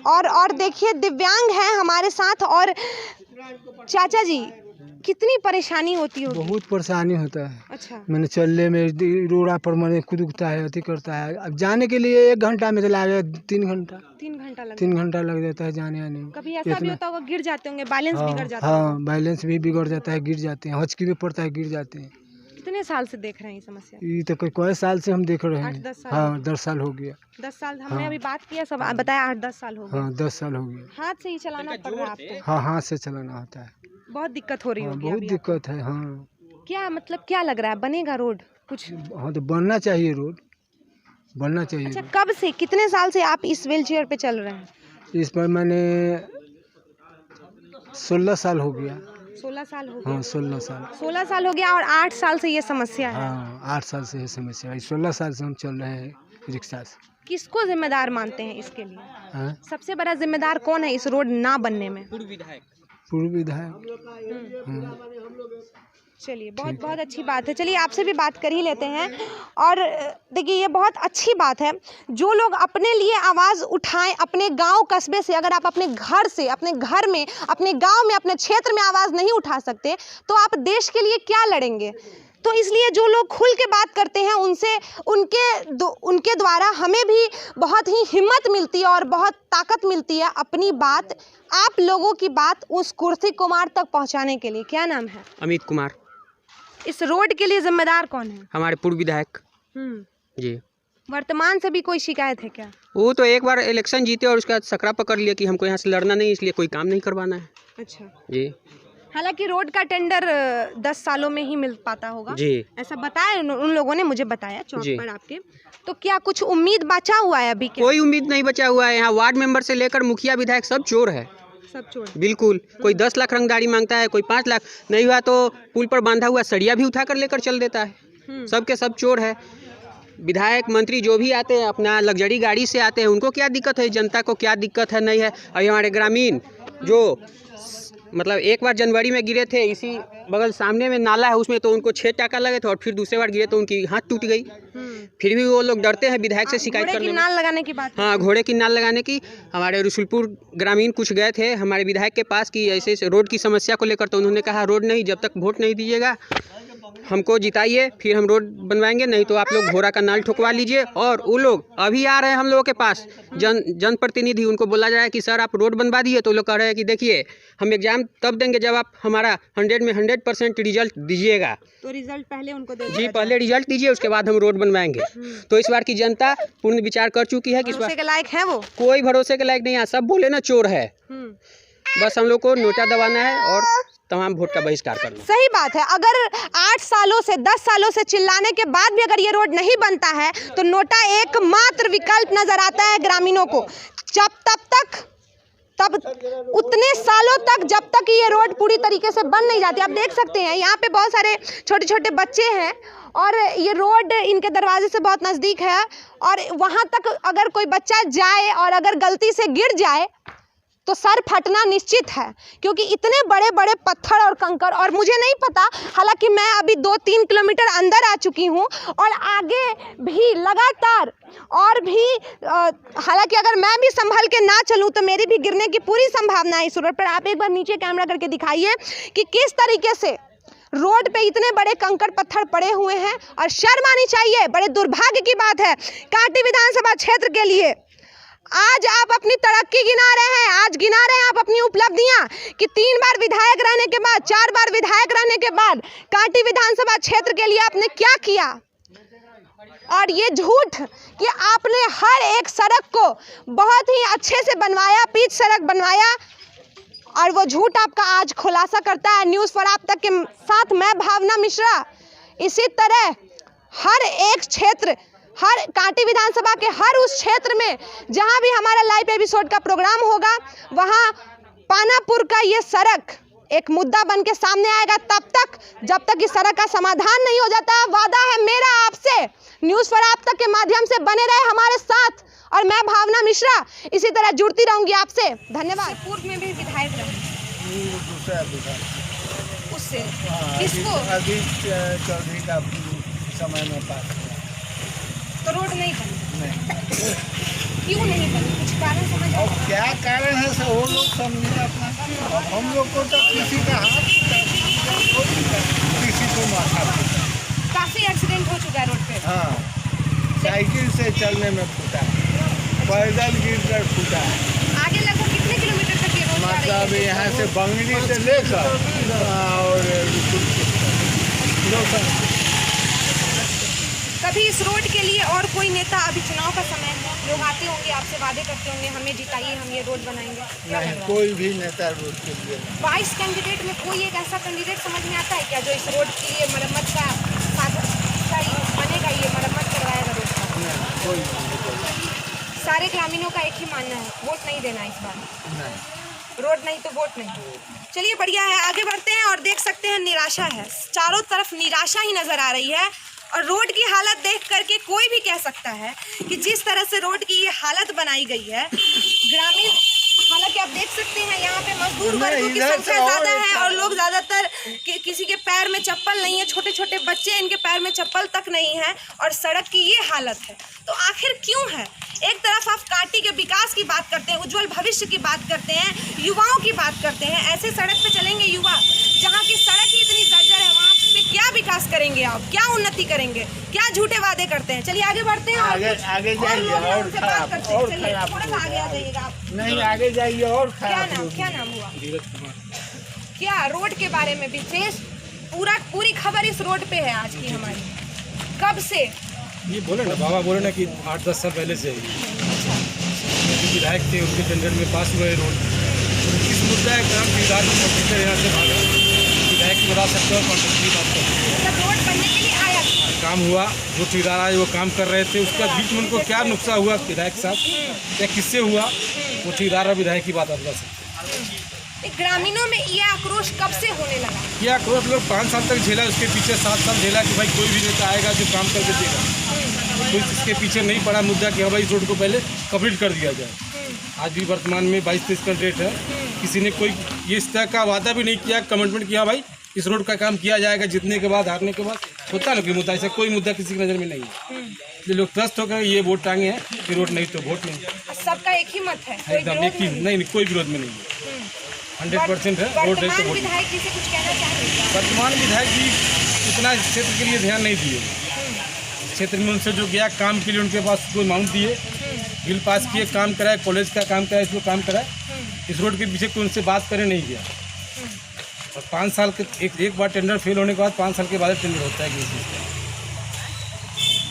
और देखिए दिव्यांग हैं हमारे साथ। और चाचा जी, कितनी परेशानी होती होगी? बहुत परेशानी होता है। अच्छा। मैंने चलने में रोड़ा पर मैंने कुदकता है, अति करता है। अब जाने के लिए 1 घंटा में चला गया 3 घंटा। 3 घंटा लग जाता है जाने आने में। कभी ऐसा भी होता होगा गिर जाते होंगे, बैलेंस बिगड़ जाता है? हाँ, बैलेंस भी बिगड़ जाता है, गिर जाते हैं, हचकी भी पड़ता है, गिर जाते हैं। कितने साल से देख रहे हैं ये समस्या? ये तो कोई साल से हम देख रहे हैं। 8-10 साल? हाँ, 10 साल हो गया। 10 साल हमने अभी बात किया, सब बताया 8-10 साल हो गए। हाँ, 10 साल हो गया। हाथ से ही चलाना पड़ रहा है आपको? हाँ, हाथ से चलाना होता है। बहुत दिक्कत हो रही होगी बहुत अभी दिक्कत है। हाँ। क्या मतलब क्या लग रहा है, बनेगा रोड कुछ? हाँ, तो बनना चाहिए, रोड बनना चाहिए। अच्छा, कब से, कितने साल से आप इस व्हील चेयर पे चल रहे हैं? इस पर मैंने 16 साल हो गया। 16 साल हो गया? हाँ, 16 साल। 16 साल हो गया और 8 साल से ये समस्या है? हाँ, 8 साल से ये समस्या है। 16 साल से हम चल रहे हैं रिक्शा से। किसको जिम्मेदार मानते हैं इसके लिए? हाँ? सबसे बड़ा जिम्मेदार कौन है इस रोड ना बनने में? पूर्व विधायक। चलिए, बहुत बहुत अच्छी बात है। चलिए, आपसे भी बात कर ही लेते हैं। और देखिए, ये बहुत अच्छी बात है जो लोग अपने लिए आवाज़ उठाएं अपने गांव कस्बे से। अगर आप अपने घर से, अपने घर में, अपने गांव में, अपने क्षेत्र में आवाज़ नहीं उठा सकते तो आप देश के लिए क्या लड़ेंगे? तो इसलिए जो लोग खुल के बात करते हैं उनसे उनके द्वारा हमें भी बहुत ही हिम्मत मिलती है और बहुत ताकत मिलती है अपनी बात, आप लोगों की बात उस कुर्सी कुमार तक पहुंचाने के लिए। क्या नाम है? अमित कुमार। इस रोड के लिए जिम्मेदार कौन है? हमारे पूर्व विधायक जी। वर्तमान से भी कोई शिकायत है क्या? वो तो एक बार इलेक्शन जीते और उसके बाद सकरा पकड़ लिया कि हमको यहाँ से लड़ना नहीं, इसलिए कोई काम नहीं करवाना है। अच्छा जी हालांकि रोड का टेंडर 10 सालों में ही मिल पाता होगा, जी ऐसा बताया उन लोगों ने, मुझे बताया चौक जी। पर आपके। तो क्या कुछ उम्मीद बचा हुआ है अभी? कोई उम्मीद नहीं बचा हुआ है। यहाँ वार्ड मेंबर से लेकर मुखिया विधायक सब चोर है, सब चोर। बिल्कुल। कोई 10 लाख रंगदारी मांगता है, कोई 5 लाख, नहीं हुआ तो पुल पर बांधा हुआ सरिया भी उठा कर लेकर चल देता है। सबके सब चोर है। विधायक मंत्री जो भी आते हैं अपना लग्जरी गाड़ी से आते हैं, उनको क्या दिक्कत है, जनता को क्या दिक्कत है, नहीं है। और हमारे ग्रामीण जो मतलब एक बार जनवरी में गिरे थे, इसी बगल सामने में नाला है उसमें, तो उनको 6 टाका लगे थे और फिर दूसरे बार गिरे तो उनकी हाथ टूट गई। फिर भी वो लोग डरते हैं विधायक से शिकायत करने में। नाल लगाने की बात। हाँ, घोड़े की नाल लगाने की। हमारे रसुलपुर ग्रामीण कुछ गए थे हमारे विधायक के पास कि ऐसे रोड की समस्या को लेकर, तो उन्होंने कहा रोड नहीं, जब तक वोट नहीं दीजिएगा हमको जिताइए फिर हम रोड बनवाएंगे, नहीं तो आप लोग घोड़ा का नाल ठुकवा लीजिए। और वो लोग अभी आ रहे हैं हम लोगों के पास, जनप्रतिनिधि, उनको बोला जाए कि सर आप रोड बनवा दिए, तो लोग कह रहे हैं कि देखिए हम एग्जाम तब देंगे जब आप हमारा 100 में 100% रिजल्ट दीजिएगा। तो रिजल्ट पहले उनको दे जी, पहले रिजल्ट दीजिए, उसके बाद हम रोड बनवाएंगे। तो इस बार की जनता पूर्ण विचार कर चुकी है कि इस बार के लायक है वो, कोई भरोसे के लायक नहीं है। सब बोले ना चोर है, बस हम लोग को नोटा दबाना है और तमाम वोट का बहिष्कार करना। सही बात है। अगर 8 सालों से 10 सालों से चिल्लाने के बाद भी अगर ये रोड नहीं बनता है तो नोटा एकमात्र विकल्प नजर आता है ग्रामीणों को। तब उतने सालों तक जब तक ये रोड पूरी तरीके से बन नहीं जाती। आप देख सकते हैं यहाँ पे बहुत सारे छोटे छोटे बच्चे हैं और ये रोड इनके दरवाजे से बहुत नज़दीक है, और वहाँ तक अगर कोई बच्चा जाए और अगर गलती से गिर जाए तो सर फटना निश्चित है, क्योंकि इतने बड़े बड़े पत्थर और कंकर। और मुझे नहीं पता, हालांकि मैं अभी 2-3 किलोमीटर अंदर आ चुकी हूँ और आगे भी लगातार और भी हालांकि अगर मैं भी संभल के ना चलूँ तो मेरी भी गिरने की पूरी संभावना है इस रोड पर। आप एक बार नीचे कैमरा करके दिखाइए कि किस तरीके से रोड पे इतने बड़े कंकड़ पत्थर पड़े हुए हैं, और शर्म आनी चाहिए। बड़े दुर्भाग्य की बात है कांटी विधानसभा क्षेत्र के लिए। आज आप अपनी तरक्की गिना रहे हैं, आज गिना रहे हैं आप अपनी उपलब्धियां कि 3 बार विधायक रहने के बाद, 4 बार विधायक रहने के बाद कांटी विधानसभा क्षेत्र के लिए आपने क्या किया। और ये झूठ कि आपने हर एक सड़क को बहुत ही अच्छे से बनवाया, पिच सड़क बनवाया, और वो झूठ आपका आज खुलासा करता है न्यूज़ फॉर आप तक के साथ मैं भावना मिश्रा। इसी तरह हर एक क्षेत्र, हर कांटी विधानसभा के हर उस क्षेत्र में जहां भी हमारा लाइव एपिसोड का प्रोग्राम होगा, वहां पानापुर का ये सड़क एक मुद्दा बन के सामने आएगा। जब तक इस सड़क का समाधान नहीं हो जाता, वादा है मेरा आपसे, न्यूज़ फॉर आप तक के माध्यम से बने रहे हमारे साथ। और मैं भावना मिश्रा इसी तरह जुड़ती रहूंगी आपसे। धन्यवाद। पूर्व में भी विधायक रहे उससे किसको अभी चौधरी का समय में पास, तो रोड नहीं बनी, क्यों नहीं बनी, कुछ कारण समझ और क्या कारण है सब वो लोग समझे अपना। अब हम लोग को तो किसी का हाथ, किसी को माथा, काफी एक्सीडेंट हो चुका है रोड पे। हाँ, साइकिल से चलने में फूटा, पैदल गिर कर फूटा। आगे लगभग कितने किलोमीटर तक ये रोड मतलब यहाँ से बंगड़ी से लेकर और कभी इस रोड के लिए और कोई नेता, अभी चुनाव का समय है, लोग आते होंगे आपसे वादे करते होंगे हमें जिताइए, हम ये रोड बनाएंगे, नहीं, कोई भी नेता रोड के लिए 22 कैंडिडेट में कोई एक ऐसा कैंडिडेट समझ में आता है क्या जो इस रोड के लिए मरम्मत का बनेगा, ये मरम्मत करवाएगा रोड का? कोई सारे ग्रामीणों का एक ही मानना है, वोट नहीं देना इस बार, रोड नहीं तो वोट नहीं। चलिए बढ़िया है, आगे बढ़ते हैं और देख सकते हैं निराशा है, चारों तरफ निराशा ही नजर आ रही है। और रोड की हालत देख करके कोई भी कह सकता है कि जिस तरह से रोड की ये हालत बनाई गई है, ग्रामीण, हालांकि आप देख सकते हैं यहाँ पे मजदूर वर्गों की संख्या ज़्यादा है और लोग ज़्यादातर किसी के पैर में चप्पल नहीं है, छोटे छोटे बच्चे इनके पैर में चप्पल तक नहीं है, और सड़क की ये हालत है। तो आखिर क्यों है? एक तरफ आप कांटी के विकास की बात करते हैं, उज्जवल भविष्य की बात करते हैं, युवाओं की बात करते हैं, ऐसे सड़क पे चलेंगे युवा जहाँ की सड़क ही इतनी जर्जर है, वहाँ पे क्या विकास करेंगे आप, क्या उन्नति करेंगे, क्या झूठे वादे करते हैं। चलिए आगे बढ़ते हैं, आगे जाइए और खराब, और खराब, थोड़ा सा आगे आ जाइएगा आप। नहीं, आगे जाइए और खराब। क्या नाम हुआ? क्या रोड के बारे में विशेष पूरी खबर इस रोड पे है आज की हमारी। कब से ये बोले ना बाबा बोले ना कि 8-10 साल पहले से जो विधायक थे उनके टेंडर में पास हुए रोड, इस मुद्दा है ग्राम विधायक कॉन्ट्रेक्टर यहाँ से भागा, विधायक की बता सकते हो कॉन्ट्रेक्टर की बात करते रोड बनने के लिए आया काम हुआ, जो ठेकेदार आए वो काम कर रहे थे, उसके बीच में उनको क्या नुकसान हुआ विधायक साहब या किससे हुआ, वो ठेकेदार और विधायक की बात आप बता सकते हैं। ग्रामीणों में ये आक्रोश कब से होने लगा? ये आक्रोश लोग 5 साल तक झेला, उसके पीछे 7 साल झेला कि भाई कोई भी नेता आएगा जो काम करके देगा, कोई इसके पीछे नहीं पड़ा मुद्दा कि हाँ भाई इस रोड को पहले कंप्लीट कर दिया जाए। आज भी वर्तमान में 22-23 का डेट है, किसी ने कोई ये इस तरह का वादा भी नहीं किया, कमिटमेंट किया भाई इस रोड का काम किया जाएगा, जीतने के बाद हारने के बाद होता ना कोई मुद्दा, ऐसा कोई मुद्दा किसी की नज़र में नहीं है। इसलिए लोग त्रस्त होकर ये वोट टांगे हैं कि रोड नहीं तो वोट नहीं, सबका एक ही मत है, एकदम एक ही नहीं, कोई विरोध में नहीं है, 100% है रोड नहीं तो वोट। विधायक जी से कुछ कहना चाहेंगे? वर्तमान विधायक जी उतना इस क्षेत्र के लिए ध्यान नहीं दिए, क्षेत्र में उनसे जो गया काम के लिए उनके पास कोई अमाउंट दिए, बिल पास किए, काम कराए, कॉलेज का काम कराए, इसको काम कराए, इस रोड के पीछे कोई उनसे बात करे नहीं गया। और 5 साल के एक बार टेंडर फेल होने के बाद 5 साल के बाद टेंडर होता है किसी चीज़ का।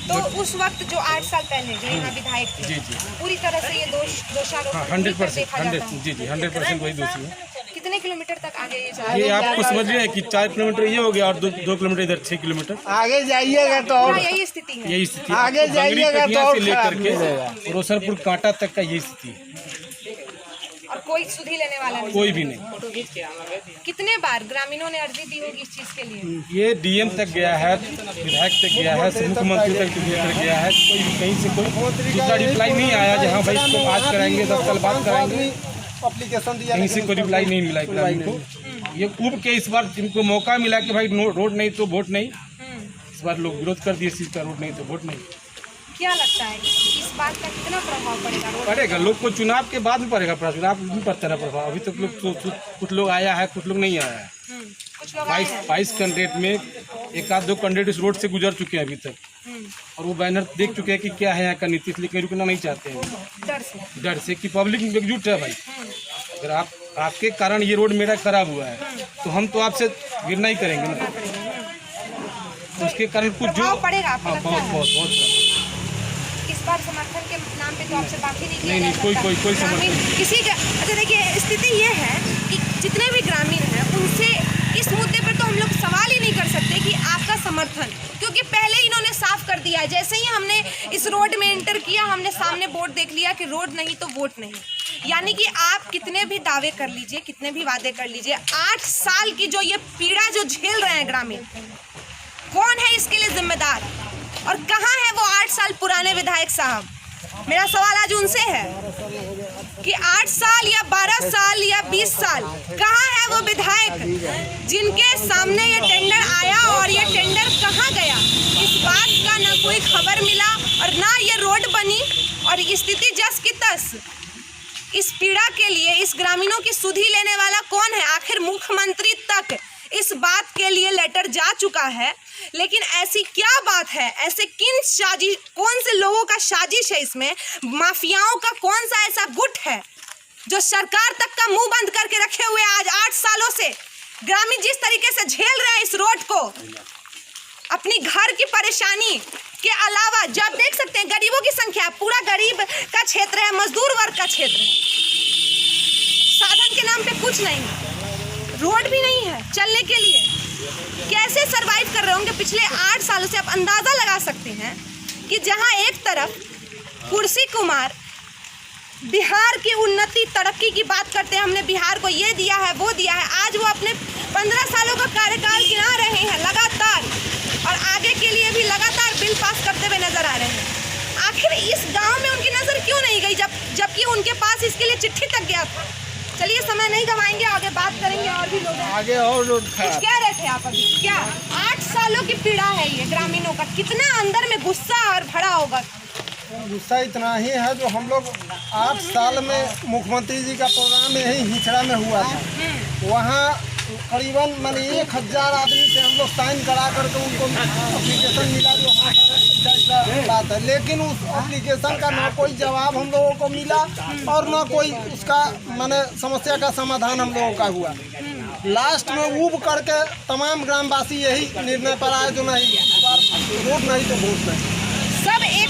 तो उस वक्त जो 8 साल पहले जो यहाँ विधायक थे, जी पूरी तरह से ये दोषारोप हाँ 100% जी 100% वही दोषी है। कितने किलोमीटर तक आगे ये आपको समझ रहे हैं कि 4 किलोमीटर ये हो गया और 2 किलोमीटर इधर 6 किलोमीटर आगे जाइएगा तो और यही स्थिति है। यही स्थिति आगे जाइएगा तो और से लेकर के रोसरपुर कांटा तक का यही स्थिति है, और कोई सुधि लेने वाला नहीं, कोई भी नहीं। कितने बार ग्रामीणों ने अर्जी दी होगी इस चीज के लिए? ये डीएम तक गया है, विधायक तक गया है, मुख्यमंत्री तक लेकर गया है, कोई कहीं से कोई दूसरा रिप्लाई नहीं आया जहाँ भाई इसको आज कराएंगे 10 साल बाद कराएंगे, एप्लीकेशन दिया, कहीं से कोई रिप्लाई नहीं मिला ग्रामीण को। ये उब के इस बार इनको मौका मिला कि भाई रोड नहीं तो वोट नहीं, इस बार लोग विरोध कर दिए इस चीज़ का, रोड नहीं तो वोट नहीं। क्या लगता है इस बात का कितना प्रभाव पड़ेगा? पड़ेगा, लोग को चुनाव के बाद में पड़ेगा, चुनाव नहीं पड़ता है प्रभाव। अभी तक लोग कुछ लोग आया है, कुछ लोग नहीं आया है। कुछ लोग 22 कैंडिडेट में 1-2 कैंडिडेट इस रोड से गुजर चुके हैं अभी तक, और वो बैनर देख चुके हैं कि क्या है यहाँ का नीति, इसलिए कहीं रुकना नहीं चाहते हैं डर से कि पब्लिक एकजुट है भाई। अगर आपके कारण ये रोड मेरा खराब हुआ है तो हम तो आपसे गिरना ही करेंगे ना, उसके कारण कुछ जो पड़ेगा बहुत इस बार समर्थन के नाम पे तो आपसे बात ही नहीं किया नहीं कोई समर्थन किसी का। अच्छा देखिए, स्थिति ये है कि जितने भी ग्रामीण हैं उनसे इस मुद्दे पर तो हम लोग सवाल ही नहीं कर सकते कि आपका समर्थन, क्योंकि पहले इन्होंने साफ कर दिया है। जैसे ही हमने इस रोड में एंटर किया, हमने सामने बोर्ड देख लिया कि रोड नहीं तो वोट नहीं। यानी कि आप कितने भी दावे कर लीजिए, कितने भी वादे कर लीजिए, 8 साल की जो ये पीड़ा जो झेल रहे हैं ग्रामीण, कौन है इसके लिए जिम्मेदार और कहाँ है वो 8 साल पुराने विधायक साहब? मेरा सवाल आज उनसे है कि 8 साल या 12 साल या 20 साल कहाँ है वो विधायक जिनके सामने ये टेंडर आया और ये टेंडर कहाँ गया? इस बात का ना कोई खबर मिला और ना ये रोड बनी, और स्थिति जस की तस। इस पीड़ा के लिए इस ग्रामीणों की सुधि लेने वाला कौन है? आखिर मुख्यमंत्री तक इस बात के लिए लेटर जा चुका है, लेकिन ऐसी क्या बात है, ऐसे किन साजिश, कौन से लोगों का साजिश है इसमें? माफियाओं का कौन सा ऐसा गुट है जो सरकार तक का मुंह बंद करके रखे हुए आज 8 सालों से ग्रामीण जिस तरीके से झेल रहे हैं इस रोड को, अपनी घर की परेशानी के अलावा, जब देख सकते हैं गरीबों की संख्या, पूरा गरीब का क्षेत्र है, मजदूर वर्ग का क्षेत्र है, साधन के नाम पे कुछ नहीं, रोड भी नहीं है चलने के लिए, कैसे सरवाइव कर रहे होंगे पिछले 8 सालों से? आप अंदाज़ा लगा सकते हैं कि जहां एक तरफ कुर्सी कुमार बिहार की उन्नति तरक्की की बात करते हैं, हमने बिहार को ये दिया है वो दिया है, आज वो अपने 15 सालों का कार्यकाल गिना रहे हैं लगातार, और आगे के लिए भी लगातार बिल पास करते हुए नजर आ रहे हैं। आखिर इस गांव में उनकी नज़र क्यों नहीं गई, जबकि उनके पास इसके लिए चिट्ठी तक गया था? चलिए, समय नहीं गवाएंगे, आगे बात करेंगे, और भी लोग आगे और रोड कुछ कह रहे थे आप अभी। क्या 8 सालों की पीड़ा है ये ग्रामीणों का? कितना अंदर में गुस्सा और भरा होगा? गुस्सा इतना ही है जो हम लोग 8 साल में मुख्यमंत्री जी का प्रोग्राम यही हिचड़ा में हुआ था, वहाँ करीबन माने 1000 आदमी से हम लोग साइन करा करके उनको एप्लीकेशन मिला जो हाँ सर बात है, लेकिन उस एप्लीकेशन का ना कोई जवाब हम लोगों को मिला और ना कोई उसका माने समस्या का समाधान हम लोगों का हुआ। लास्ट में ऊब करके तमाम ग्रामवासी यही निर्णय पर आए जो नहीं, रोड नहीं तो वोट नहीं।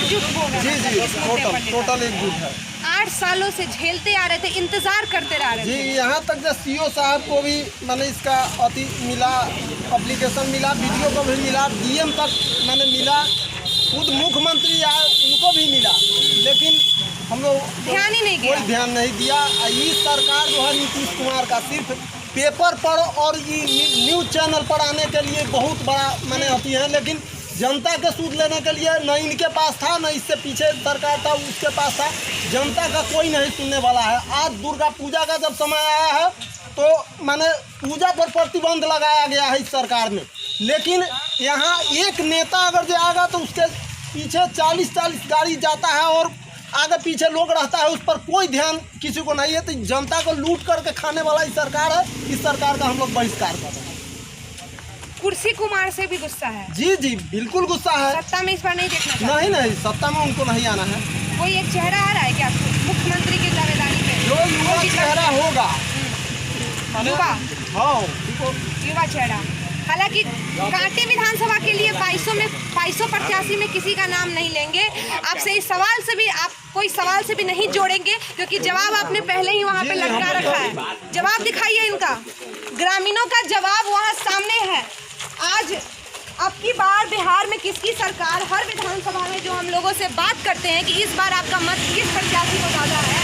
एकजुट हो गए जी जी, इस मुद्दे पर लेकर? टोटल एकजुट है 8 सालों से झेलते आ रहे थे, इंतजार करते रह रहे जी। थे। यहाँ तक जो सीओ साहब को भी मैंने इसका अति मिला, एप्लीकेशन मिला, वीडियो को भी मिला, डीएम तक मैंने मिला, खुद मुख्यमंत्री आए उनको भी मिला, लेकिन हम लोग ध्यान ही नहीं कोई ध्यान नहीं दिया। ये सरकार जो है नीतीश कुमार का सिर्फ पेपर पर और ये न्यूज़ चैनल पर आने के लिए बहुत बड़ा मैंने होती है, लेकिन जनता के सूद लेने के लिए न इनके पास था, न इससे पीछे सरकार था उसके पास था। जनता का कोई नहीं सुनने वाला है। आज दुर्गा पूजा का जब समय आया है तो मैंने पूजा पर प्रतिबंध लगाया गया है इस सरकार में, लेकिन यहाँ एक नेता अगर जाएगा तो उसके पीछे 40-40 गाड़ी जाता है और आगे पीछे लोग रहता है, उस पर कोई ध्यान किसी को नहीं है। तो जनता को लूट करके खाने वाला ही सरकार है। इस सरकार का हम लोग बहिष्कार कर रहे हैं। कुर्सी कुमार से भी गुस्सा है? जी जी, बिल्कुल गुस्सा है। सत्ता में इस बार नहीं देखना चाहते? नहीं नहीं, सत्ता में उनको नहीं आना है। कोई एक चेहरा आ रहा है क्या मुख्यमंत्री की दावेदारी पे? जो युवा चेहरा होगा, युवा, हाँ, युवा चेहरा। हालांकि कांटे विधानसभा के लिए 2200 प्रत्याशी में किसी का नाम नहीं लेंगे। आपसे इस सवाल से भी आप कोई सवाल से भी नहीं जोड़ेंगे, क्योंकि जवाब आपने पहले ही वहाँ पे लटका रखा है। जवाब दिखाइए इनका। ग्रामीणों का जवाब वहाँ सामने है। आज अब की बार बिहार में किसकी सरकार, हर विधानसभा में जो हम लोगों से बात करते हैं कि इस बार आपका मत किस प्रत्याशी को ज़्यादा है,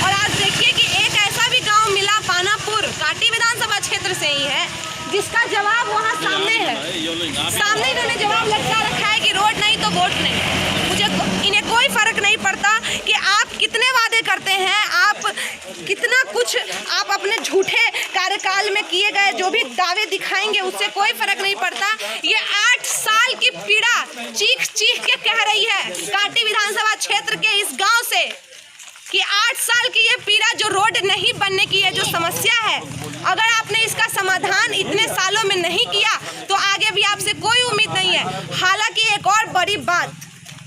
और आज देखिए कि एक ऐसा भी गांव मिला, पानापुर काटी विधानसभा क्षेत्र से ही है, जिसका जवाब वहाँ सामने है। सामने इन्होंने जवाब लटका रखा है कि रोड नहीं तो वोट नहीं। मुझे इन्हें कोई फर्क नहीं पड़ता कि आप कितने वादे करते हैं, आप कितना कुछ आप अपने झूठे कार्यकाल में किए गए जो भी दावे दिखाएंगे, उससे कोई फर्क नहीं पड़ता। ये 8 साल की पीड़ा चीख चीख के कह रही है काटी विधानसभा क्षेत्र के इस गांव से कि 8 साल की ये पीड़ा जो रोड नहीं बनने की है, जो समस्या है, अगर आपने इसका समाधान इतने सालों में नहीं किया तो आगे भी आपसे कोई उम्मीद नहीं है। हालांकि एक और बड़ी बात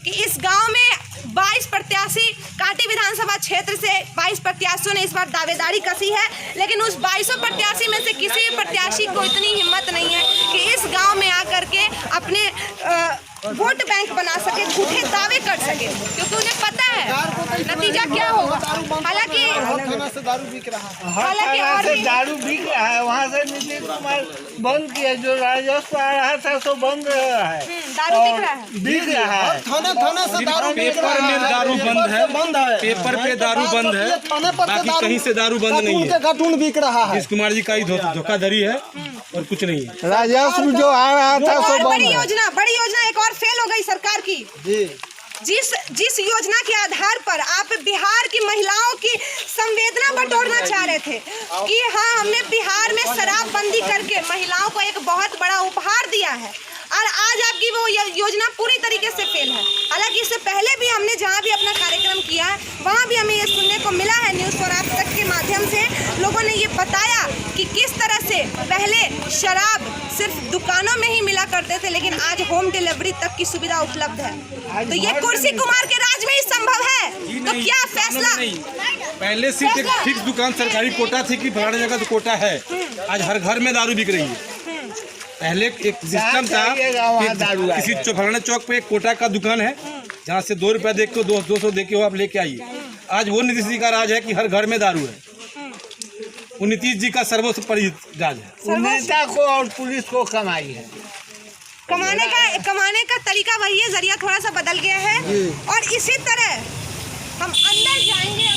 कि इस गांव में 22 प्रत्याशी काटी विधानसभा क्षेत्र से 22 प्रत्याशियों ने इस बार दावेदारी कसी है, लेकिन उस 22 प्रत्याशी में से किसी भी प्रत्याशी को इतनी हिम्मत नहीं है कि इस गांव में आकर के अपने वोट बैंक बना सके, झूठे दावे कर सके, क्योंकि उन्हें पता है नतीजा क्या होगा। हालांकि थाना से दारू बिक रहा है, हालांकि और भी दारू बिक रहा है, वहाँ से नीतीश कुमार बंद किया, जो राजस्व आ रहा था सो बंद रहा है, दारू बिक रहा है, बिक रहा है। थाना से दारू बिक रहा है, पेपर में दारू बंद है, पेपर पे दारू बंद है, बाकी कहीं से दारू बंद नहीं है। कार्टून बिक रहा है। नीतीश कुमार जी का ही धोखाधड़ी है और कुछ नहीं है। राजस्व जो आ रहा था सो बंद है। बड़ी योजना एक और फेल हो गई सरकार की। जिस योजना के आधार पर आप बिहार की महिलाओं की संवेदना बटोरना चाह रहे थे कि हाँ, हमने बिहार में शराबबंदी करके महिलाओं को एक बहुत बड़ा उपहार दिया है, और आज आपकी वो योजना पूरी तरीके से फेल है। हालांकि इससे पहले भी हमने जहाँ भी अपना कार्यक्रम किया है, वहाँ भी हमें ये सुनने को मिला है, न्यूज़ स्वराज तक के माध्यम से लोगों ने ये बताया कि किस तरह से पहले शराब सिर्फ दुकानों में ही मिला करते थे, लेकिन आज होम डिलीवरी तक की सुविधा उपलब्ध है। तो ये कुर्सी कुमार के राज में ही संभव है। तो क्या फैसला? पहले सिर्फ एक फिक्स दुकान सरकारी कोटा थी कि फलाने जगह तो कोटा है, आज हर घर में दारू बिक रही है। पहले एक सिस्टम था कि किसी फलाने चौक पे एक कोटा का दुकान है, जहाँ से 2 रुपया देख के 200 दे के हो आप लेके आइए। आज वो नीतीश जी का राज है कि हर घर में दारू है। वो नीतीश जी का सर्वोपरि राज है। नेता को और पुलिस को कमाई है, कमाने का तरीका वही है, जरिया थोड़ा सा बदल गया है। और इसी तरह हम अंदर जाएंगे,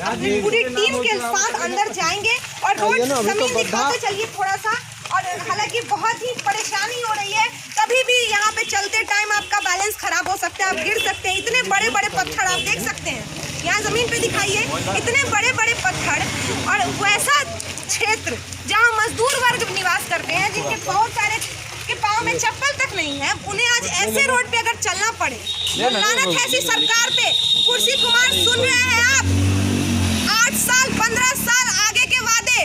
अभी अपनी पूरी टीम के साथ अंदर जाएंगे और रोड जमीन दिखाते चलिए थोड़ा सा। और हालांकि बहुत ही परेशानी हो रही है, कभी भी यहाँ पे चलते टाइम आपका बैलेंस खराब हो सकता है, आप गिर सकते हैं। इतने बड़े बड़े पत्थर आप देख सकते हैं, यहाँ जमीन पे दिखाइए, इतने बड़े बड़े पत्थर। और वैसा क्षेत्र जहाँ मजदूर वर्ग निवास करते हैं, जिनके बहुत सारे के पाँव में चप्पल तक नहीं है, उन्हें आज ऐसे रोड पे अगर चलना पड़े, लानत है ऐसी सरकार पे। कुर्सी कुमार सुन रहे हैं आप? 8 साल 15 साल आगे के वादे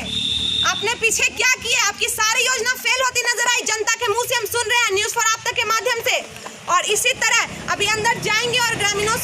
आपने पीछे क्या किए? आपकी सारी योजना फेल होती नजर आई, जनता के मुंह से हम सुन रहे हैं न्यूज़ फॉर आप तक के माध्यम से। और इसी तरह अभी अंदर जाएंगे और ग्रामीणों